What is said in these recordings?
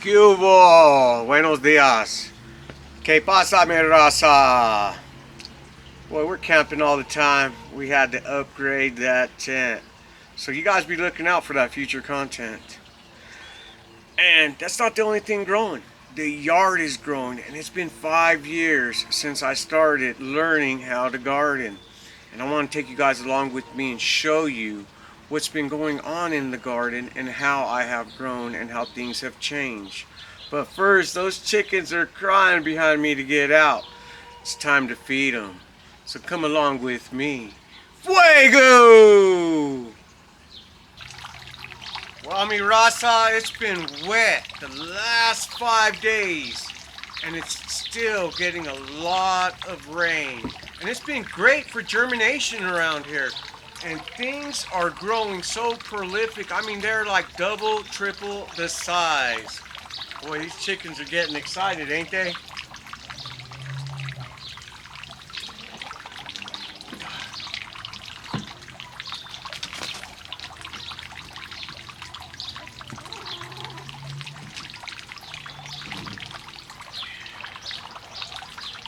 ¿Qué hubo? Buenos días. ¿Qué pasa, mi raza? Boy, we're camping all the time. We had to upgrade that tent. So you guys be looking out for that future content. And that's not the only thing growing. The yard is growing, and it's been 5 years since I started learning how to garden. And I want to take you guys along with me and show you what's been going on in the garden and how I have grown and how things have changed. But first, those chickens are crying behind me to get out. It's time to feed them. So come along with me. Fuego! Well, mi raza, it's been wet the last 5 days, and it's still getting a lot of rain. And it's been great for germination around here. And things are growing so prolific. I mean, they're like double, triple the size. Boy, these chickens are getting excited, ain't they?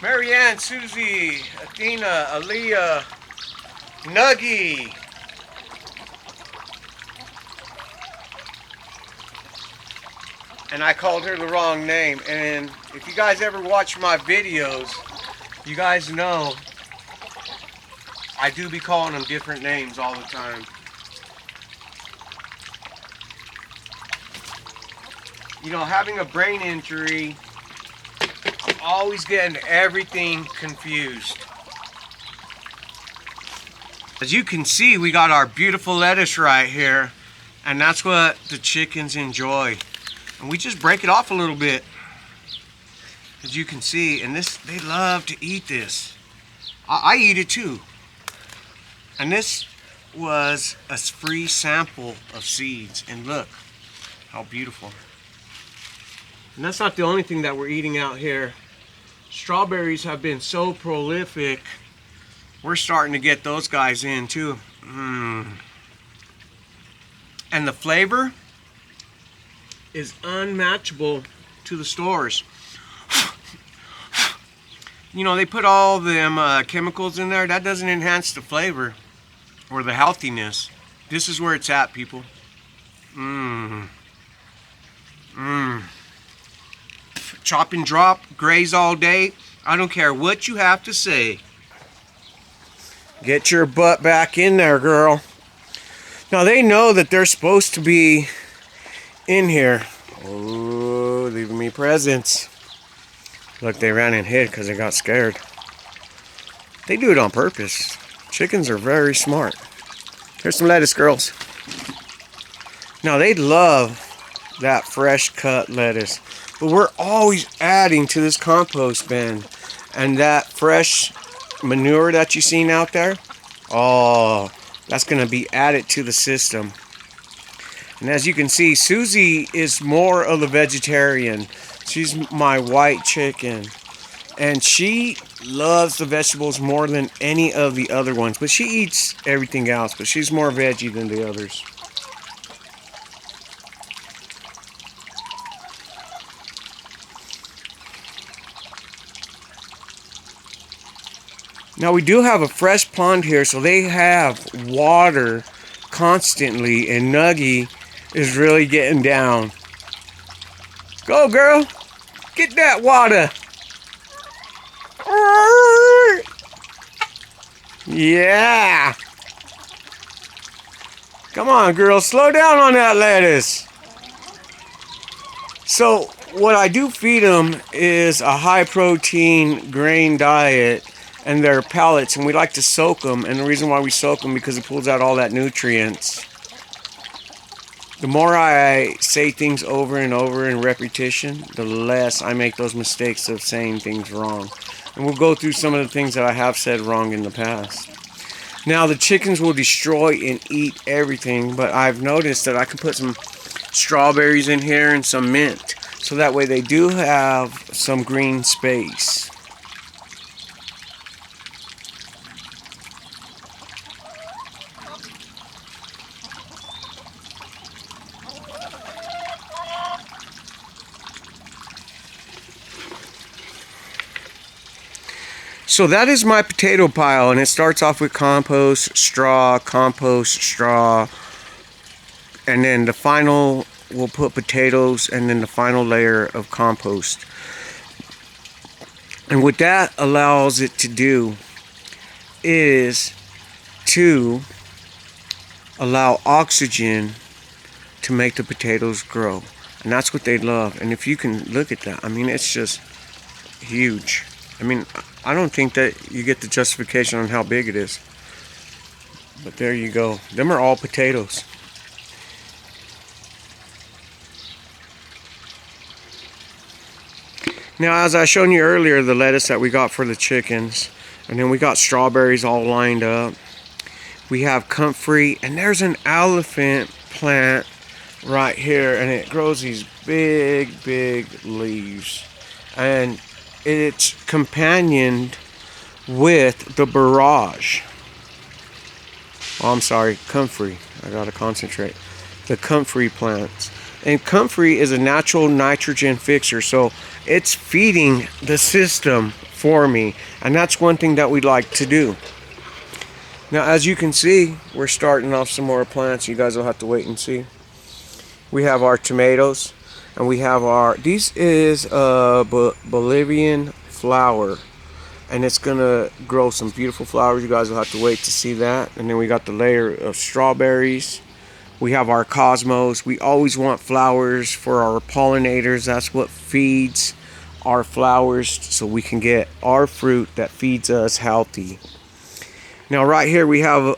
Marianne, Susie, Athena, Aaliyah, Nuggy. And I called her the wrong name. And if you guys ever watch my videos, you guys know I do be calling them different names all the time. You know, having a brain injury, I'm always getting everything confused. As you can see, we got our beautiful lettuce right here, and that's what the chickens enjoy. And we just break it off a little bit, as you can see, and they love to eat this. I eat it too. And this was a free sample of seeds, and look how beautiful. And that's not the only thing that we're eating out here. Strawberries have been so prolific, we're starting to get those guys in too. And the flavor is unmatchable to the stores. You know, they put all them chemicals in there. That doesn't enhance the flavor or the healthiness. This is where it's at, people. Chop and drop, graze all day. I don't care what you have to say. Get your butt back in there, girl. Now they know that they're supposed to be in here. Oh, leaving me presents. Look, they ran and hid because they got scared. They do it on purpose. Chickens are very smart. Here's some lettuce, girls. Now they love that fresh cut lettuce, but we're always adding to this compost bin, and that fresh manure that you seen out there, oh, that's going to be added to the system. And as you can see, Susie is more of a vegetarian. She's my white chicken, and she loves the vegetables more than any of the other ones, but she eats everything else, but she's more veggie than the others. Now we do have a fresh pond here, so they have water constantly, and Nuggy is really getting down. Go, girl! Get that water! Yeah! Come on, girl, slow down on that lettuce. So what I do feed them is a high protein grain diet and their pellets, and we like to soak them. And the reason why we soak them, because it pulls out all that nutrients. The more I say things over and over in repetition, the less I make those mistakes of saying things wrong. And we'll go through some of the things that I have said wrong in the past. Now the chickens will destroy and eat everything, but I've noticed that I can put some strawberries in here and some mint, so that way they do have some green space. So that is my potato pile, and it starts off with compost, straw, and then the final, we'll put potatoes, and then the final layer of compost. And what that allows it to do is to allow oxygen to make the potatoes grow. And that's what they love. And if you can look at that, I mean, it's just huge. I mean, I don't think that you get the justification on how big it is. But there you go. Them are all potatoes. Now, as I shown you earlier, the lettuce that we got for the chickens. And then we got strawberries all lined up. We have comfrey. And there's an elephant plant right here. And it grows these big leaves. And it's companioned with the borage. Oh, I'm sorry, comfrey. I gotta concentrate. The comfrey plants. And comfrey is a natural nitrogen fixer, so it's feeding the system for me. And that's one thing that we like to do. Now, as you can see, we're starting off some more plants. You guys will have to wait and see. We have our tomatoes. And we have our, this is a Bolivian flower. And it's going to grow some beautiful flowers. You guys will have to wait to see that. And then we got the layer of strawberries. We have our cosmos. We always want flowers for our pollinators. That's what feeds our flowers, so we can get our fruit that feeds us healthy. Now right here we have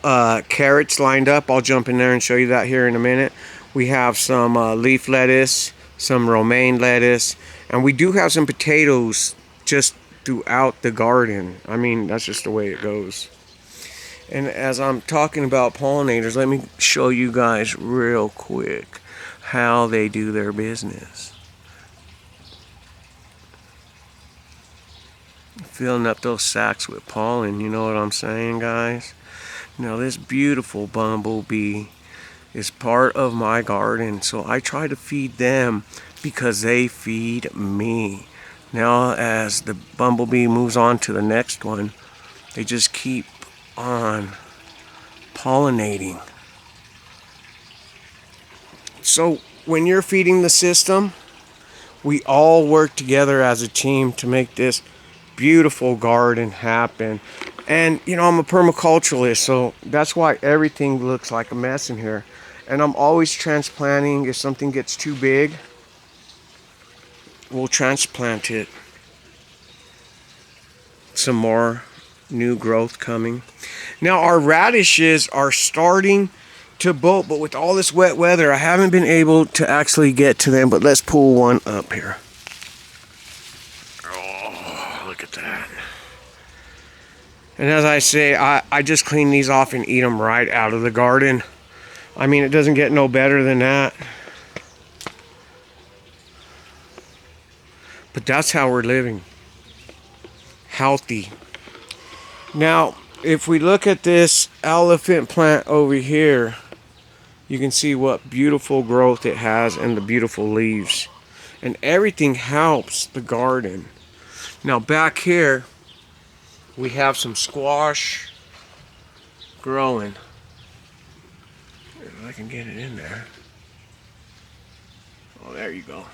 carrots lined up. I'll jump in there and show you that here in a minute. We have some leaf lettuce, some romaine lettuce, and we do have some potatoes just throughout the garden. I mean, that's just the way it goes. And as I'm talking about pollinators, let me show you guys real quick how they do their business. Filling up those sacks with pollen, you know what I'm saying, guys? Now this beautiful bumblebee is part of my garden, so I try to feed them because they feed me. Now as the bumblebee moves on to the next one, they just keep on pollinating. So when you're feeding the system, we all work together as a team to make this beautiful garden happen. And you know, I'm a permaculturalist, so that's why everything looks like a mess in here. And I'm always transplanting. If something gets too big, we'll transplant it. Some more new growth coming. Now our radishes are starting to bolt, but with all this wet weather, I haven't been able to actually get to them. But let's pull one up here. Oh, look at that. And as I say, I just clean these off and eat them right out of the garden. I mean, it doesn't get no better than that. But that's how we're living. Healthy. Now, if we look at this elephant plant over here, you can see what beautiful growth it has and the beautiful leaves. And everything helps the garden. Now back here, we have some squash growing. If I can get it in there. Oh, there you go.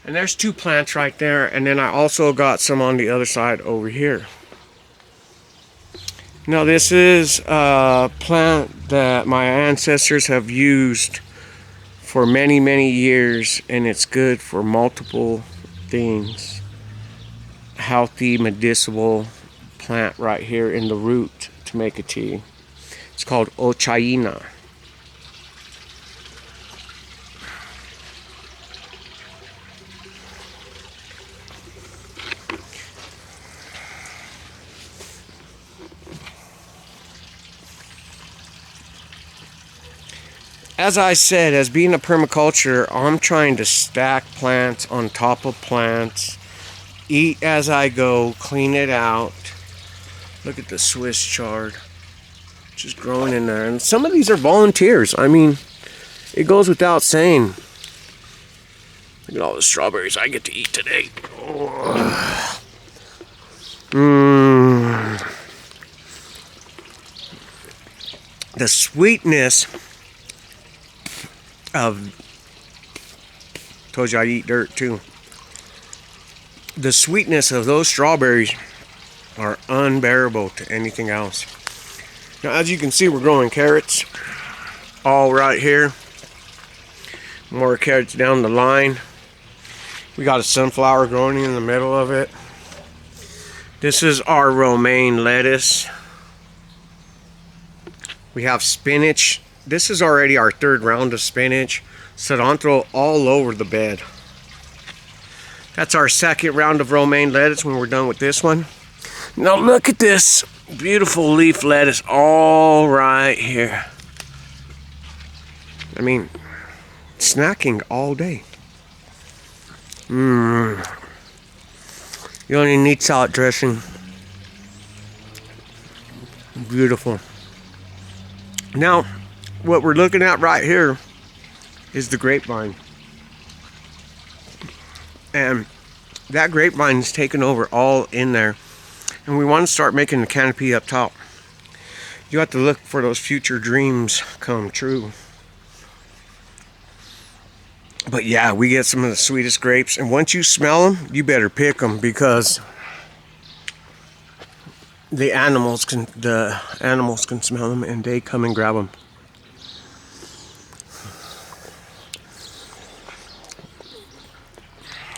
And there's two plants right there. And then I also got some on the other side over here. Now this is a plant that my ancestors have used for many, many years, and it's good for multiple things. Healthy, medicinal plant right here in the root to make a tea. It's called Ochaina. As I said, as being a permaculture, I'm trying to stack plants on top of plants, eat as I go, clean it out. Look at the Swiss chard, just growing in there. And some of these are volunteers. I mean, it goes without saying. Look at all the strawberries I get to eat today. Oh. Mmm. The sweetness of, told you I'd eat dirt too. The sweetness of those strawberries are unbearable to anything else. Now, as you can see, we're growing carrots all right here. More carrots down the line. We got a sunflower growing in the middle of it. This is our romaine lettuce. We have spinach. This is already our third round of spinach. Cilantro all over the bed. That's our second round of romaine lettuce when we're done with this one. Now look at this beautiful leaf lettuce all right here. I mean, snacking all day. You only need salad dressing. Beautiful. Now, what we're looking at right here is the grapevine. And that grapevine's taken over all in there. And we want to start making the canopy up top. You have to look for those future dreams come true. But yeah, we get some of the sweetest grapes. And once you smell them, you better pick them, because the animals can smell them and they come and grab them.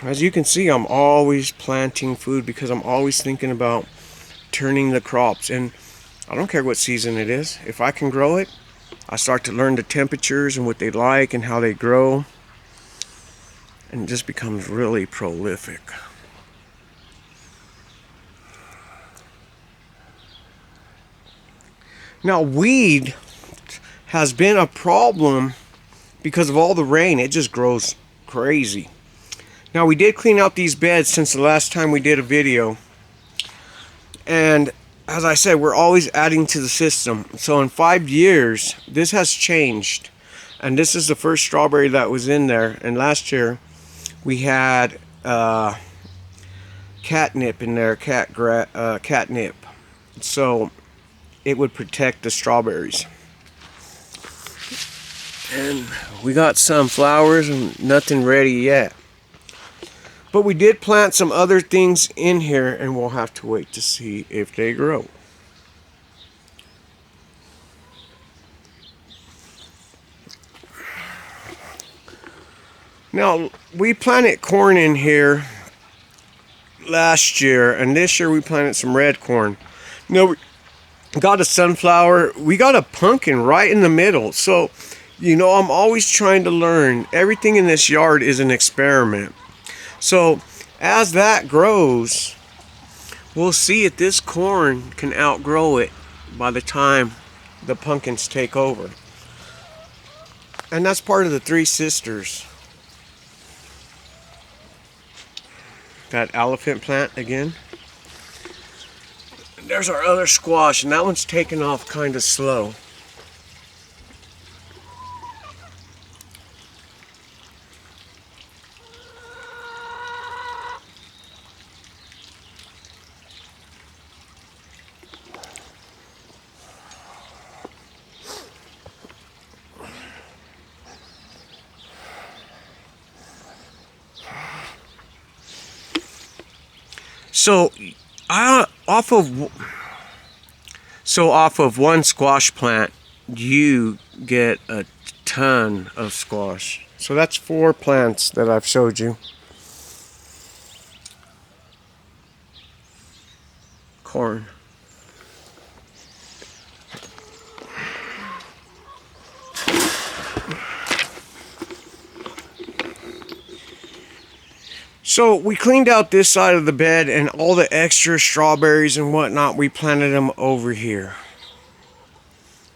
As you can see, I'm always planting food because I'm always thinking about turning the crops. And I don't care what season it is. If I can grow it, I start to learn the temperatures and what they like and how they grow. And it just becomes really prolific. Now, weed has been a problem because of all the rain. It just grows crazy. Now, we did clean out these beds since the last time we did a video. And as I said, we're always adding to the system. So in 5 years, this has changed. And this is the first strawberry that was in there. And last year, we had catnip in there, catnip. So it would protect the strawberries. And we got some flowers and nothing ready yet. But we did plant some other things in here, and we'll have to wait to see if they grow. Now, we planted corn in here last year, and this year we planted some red corn. Now, we got a sunflower. We got a pumpkin right in the middle. So, you know, I'm always trying to learn. Everything in this yard is an experiment. So, as that grows, we'll see if this corn can outgrow it by the time the pumpkins take over. And that's part of the Three Sisters. That elephant plant again. There's our other squash, and that one's taking off kind of slow. So off of one squash plant, you get a ton of squash. So that's 4 plants that I've showed you. Corn. So we cleaned out this side of the bed, and all the extra strawberries and whatnot, we planted them over here.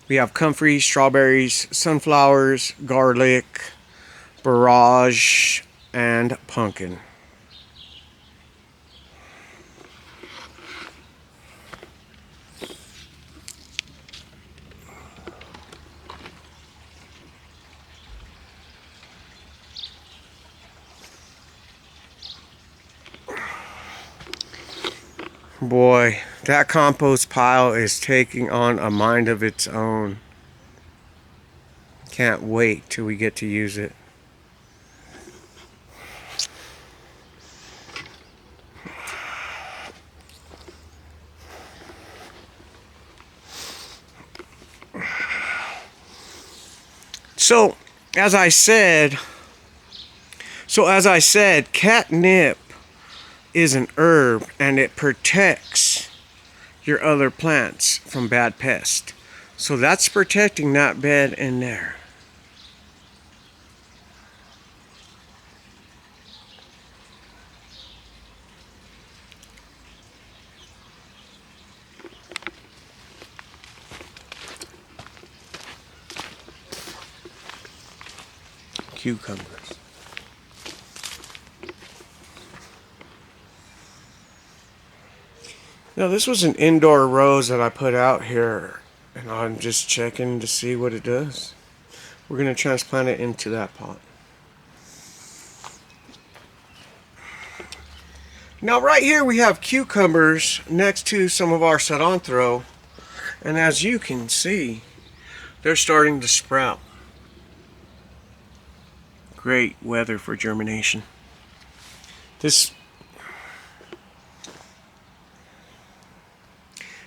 We have comfrey, strawberries, sunflowers, garlic, borage, and pumpkin. Boy, that compost pile is taking on a mind of its own. Can't wait till we get to use it. So, as I said, catnip is an herb and it protects your other plants from bad pests. So that's protecting that bed in there. Cucumbers. Now this was an indoor rose that I put out here, and I'm just checking to see what it does. We're going to transplant it into that pot. Now right here we have cucumbers next to some of our cilantro, and as you can see, they're starting to sprout. Great weather for germination.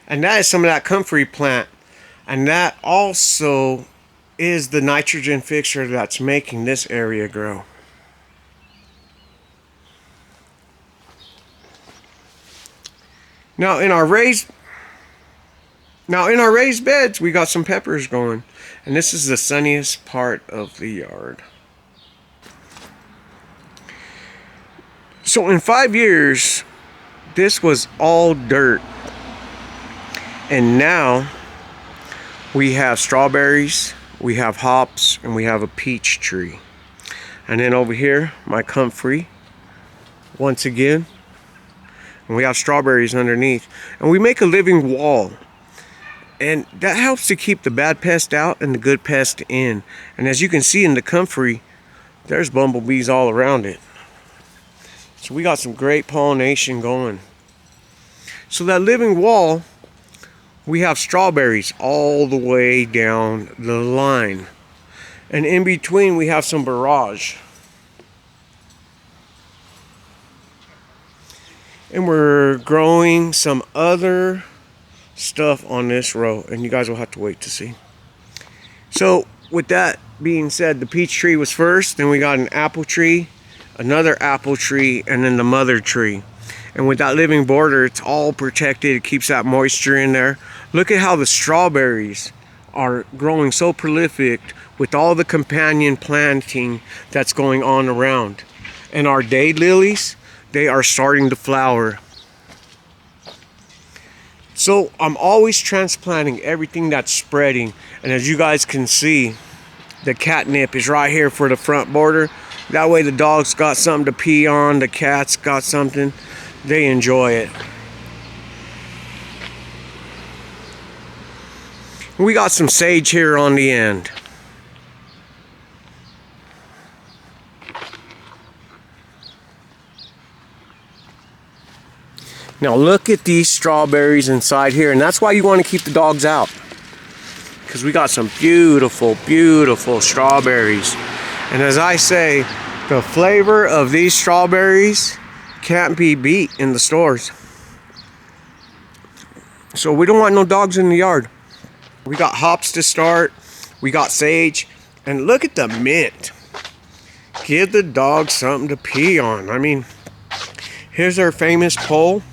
And that is some of that comfrey plant. And that also is the nitrogen fixture that's making this area grow. Now in our raised beds, we got some peppers going. And this is the sunniest part of the yard. So in 5 years, this was all dirt. And now we have strawberries, we have hops, and we have a peach tree. And then over here, my comfrey, once again. And we have strawberries underneath. And we make a living wall. And that helps to keep the bad pest out and the good pest in. And as you can see in the comfrey, there's bumblebees all around it. So we got some great pollination going. So that living wall, we have strawberries all the way down the line. And in between we have some borage. And we're growing some other stuff on this row, and you guys will have to wait to see. So with that being said, the peach tree was first, then we got an apple tree, another apple tree, and then the mother tree. And with that living border, it's all protected. It keeps that moisture in there. Look at how the strawberries are growing so prolific with all the companion planting that's going on around. And our daylilies, they are starting to flower. So I'm always transplanting everything that's spreading. And as you guys can see, the catnip is right here for the front border. That way the dogs got something to pee on, the cats got something. They enjoy it. We got some sage here on the end. Now look at these strawberries inside here, and that's why you want to keep the dogs out. Because we got some beautiful, beautiful strawberries. And as I say, the flavor of these strawberries can't be beat in the stores. So we don't want no dogs in the yard. We got hops to start. We got sage. And look at the mint. Give the dogs something to pee on. I mean, here's our famous pole.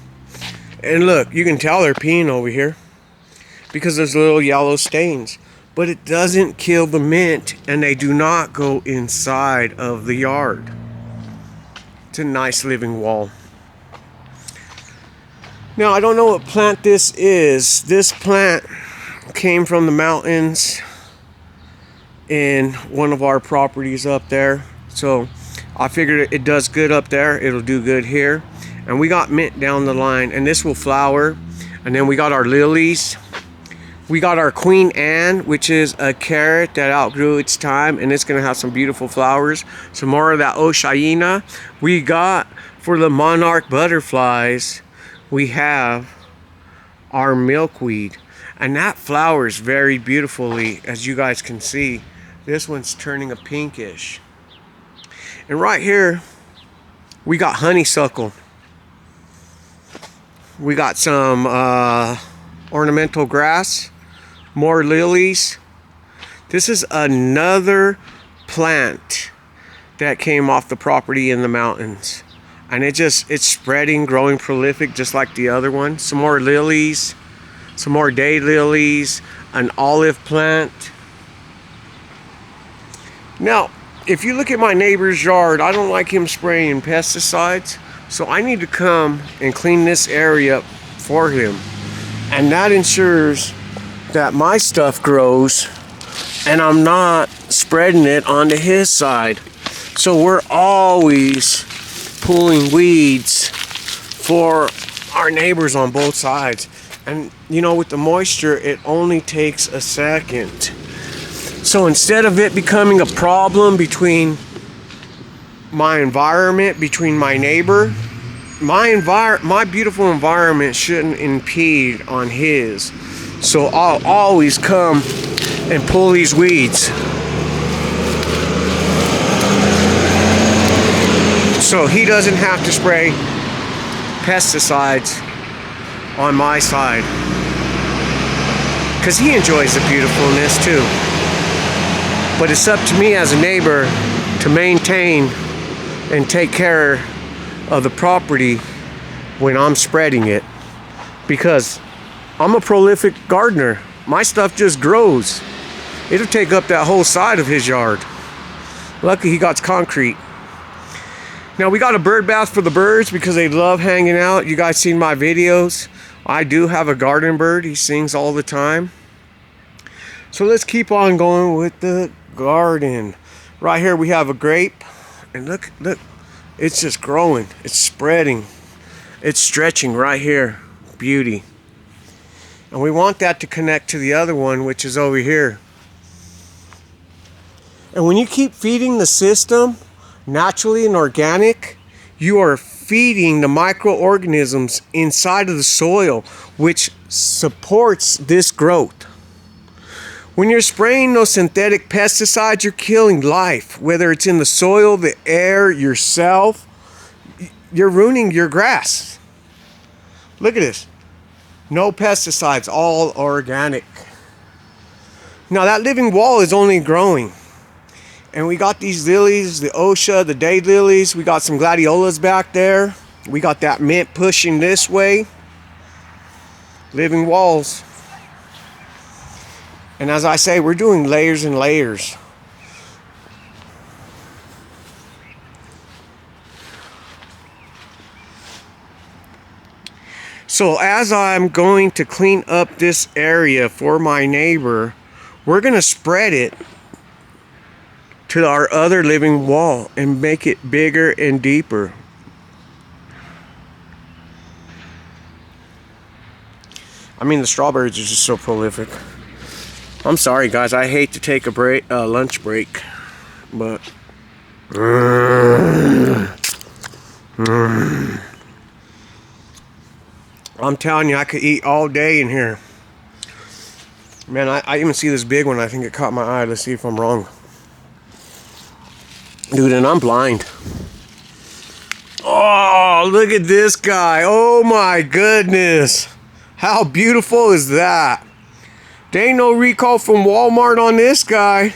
And look, you can tell they're peeing over here because there's little yellow stains. But it doesn't kill the mint, and they do not go inside of the yard. It's a nice living wall. Now, I don't know what plant this is. This plant came from the mountains in one of our properties up there. So I figured it does good up there. It'll do good here. And we got mint down the line, and this will flower. And then we got our lilies. We got our Queen Anne, which is a carrot that outgrew its time, and it's gonna have some beautiful flowers. Some more of that Oshayina. We got, for the monarch butterflies, we have our milkweed. And that flowers very beautifully, as you guys can see. This one's turning a pinkish. And right here, we got honeysuckle. We got some ornamental grass, more lilies. This is another plant that came off the property in the mountains. And it's spreading, growing prolific just like the other one. Some more lilies, some more day lilies, an olive plant. Now, if you look at my neighbor's yard, I don't like him spraying pesticides. So I need to come and clean this area up for him. And that ensures that my stuff grows and I'm not spreading it onto his side. So we're always pulling weeds for our neighbors on both sides. And you know, with the moisture, it only takes a second. So instead of it becoming a problem between my environment, between my neighbor, my beautiful environment shouldn't impede on his. So I'll always come and pull these weeds. So he doesn't have to spray pesticides on my side, because he enjoys the beautifulness too. But it's up to me as a neighbor to maintain and take care of the property when I'm spreading it, because I'm a prolific gardener. My stuff just grows. It'll take up that whole side of his yard. Lucky he got concrete. Now we got a bird bath for the birds because they love hanging out. You guys seen my videos. I do have a garden bird. He sings all the time. So let's keep on going with the garden. Right here we have a grape. And look, it's just growing. It's spreading. It's stretching right here. Beauty. And we want that to connect to the other one, which is over here. And when you keep feeding the system naturally and organic, you are feeding the microorganisms inside of the soil, which supports this growth. When you're spraying those synthetic pesticides, you're killing life, whether it's in the soil, the air, yourself. You're ruining your grass. Look at this. No pesticides, all organic. Now that living wall is only growing. And we got these lilies, the osha, the day lilies. We got some gladiolas back there. We got that mint pushing this way. Living walls. And as I say, we're doing layers and layers. So as I'm going to clean up this area for my neighbor, we're going to spread it to our other living wall and make it bigger and deeper. I mean, the strawberries are just so prolific. I'm sorry guys, I hate to take a break, lunch break, but I'm telling you, I could eat all day in here. Man, I even see this big one. I think it caught my eye. Let's see if I'm wrong. Dude, and I'm blind. Oh, look at this guy. Oh my goodness. How beautiful is that? There ain't no recall from Walmart on this guy.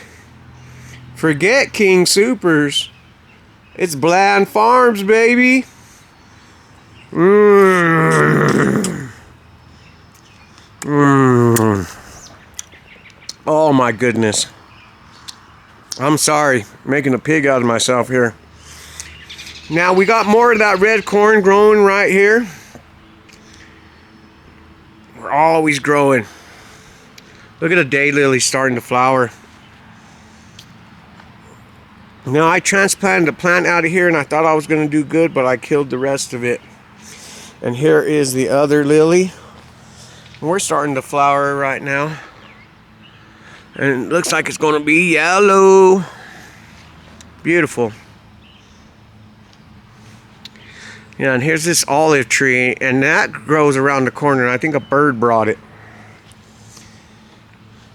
Forget King Supers. It's Bland Farms, baby. Oh my goodness. I'm sorry, making a pig out of myself here. Now we got more of that red corn growing right here. We're always growing. Look at the daylily starting to flower. Now I transplanted a plant out of here and I thought I was going to do good, but I killed the rest of it. And here is the other lily. And we're starting to flower right now. And it looks like it's going to be yellow. Beautiful. Yeah, and here's this olive tree, and that grows around the corner, and I think a bird brought it.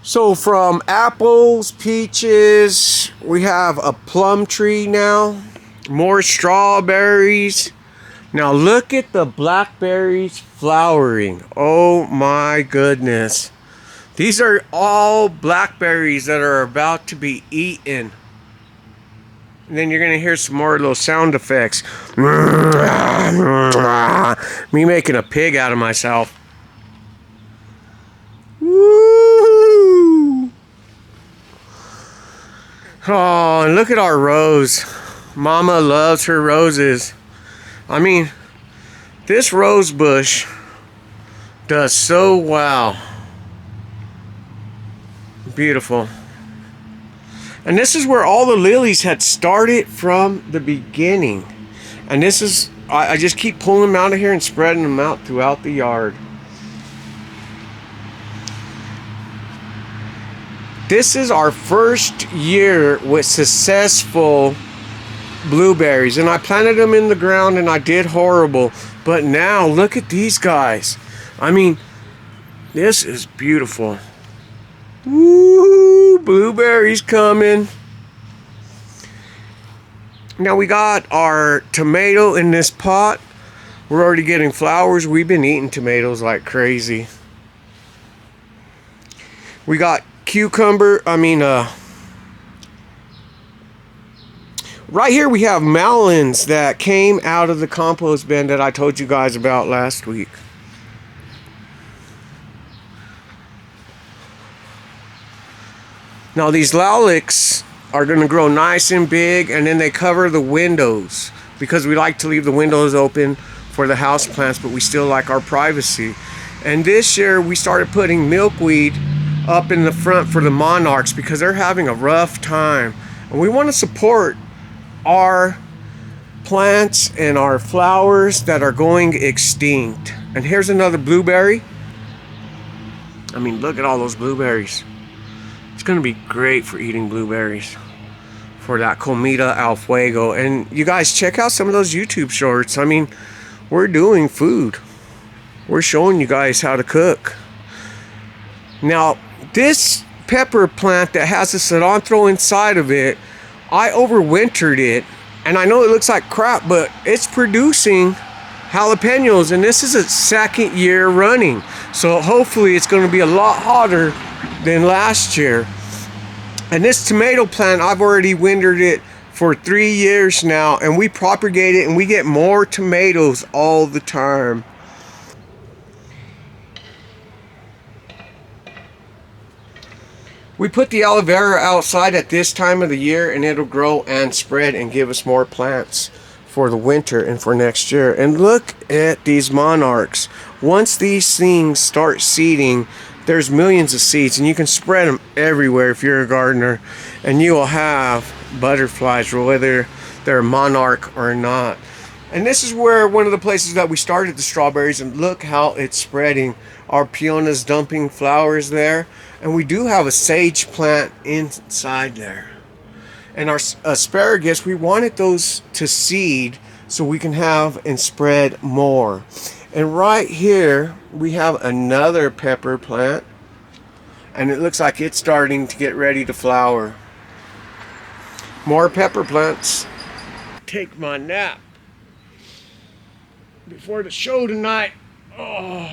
So from apples, peaches, we have a plum tree now, more strawberries. Now look at the blackberries flowering. Oh my goodness. These are all blackberries that are about to be eaten. And then you're going to hear some more little sound effects. Me making a pig out of myself. Woo! Oh, and look at our rose. Mama loves her roses. I mean, this rose bush does so well. Beautiful. And this is where all the lilies had started from the beginning. And this is, I just keep pulling them out of here and spreading them out throughout the yard. This is our first year with successful blueberries. And I planted them in the ground and I did horrible. But now, look at these guys. I mean, this is beautiful. Woo! Blueberries coming. Now we got our tomato in this pot. We're already getting flowers. We've been eating tomatoes like crazy. We got cucumber. Right here we have melons that came out of the compost bin that I told you guys about last week. Now these lilacs are going to grow nice and big, and then they cover the windows because we like to leave the windows open for the house plants, but we still like our privacy. And this year we started putting milkweed up in the front for the monarchs because they're having a rough time. And we want to support our plants and our flowers that are going extinct. And here's another blueberry. I mean, look at all those blueberries. It's going to be great for eating blueberries for that comida al fuego. And you guys check out some of those YouTube shorts. I mean, we're doing food. We're showing you guys how to cook. Now, this pepper plant that has a cilantro inside of it, I overwintered it. And I know it looks like crap, but it's producing jalapenos. And this is its second year running. So hopefully it's going to be a lot hotter than last year. And this tomato plant, I've already wintered it for 3 years now, and we propagate it and we get more tomatoes all the time. We put the aloe vera outside at this time of the year, and it'll grow and spread and give us more plants for the winter and for next year. And look at these monarchs. Once these things start seeding, there's millions of seeds, and you can spread them everywhere if you're a gardener, and you will have butterflies, whether they're monarch or not. And this is where one of the places that we started the strawberries, and look how it's spreading. Our peona's dumping flowers there, and we do have a sage plant inside there. And our asparagus, we wanted those to seed so we can have and spread more. And right here we have another pepper plant, and it looks like it's starting to get ready to flower. More pepper plants. Take my nap before the show tonight. Oh.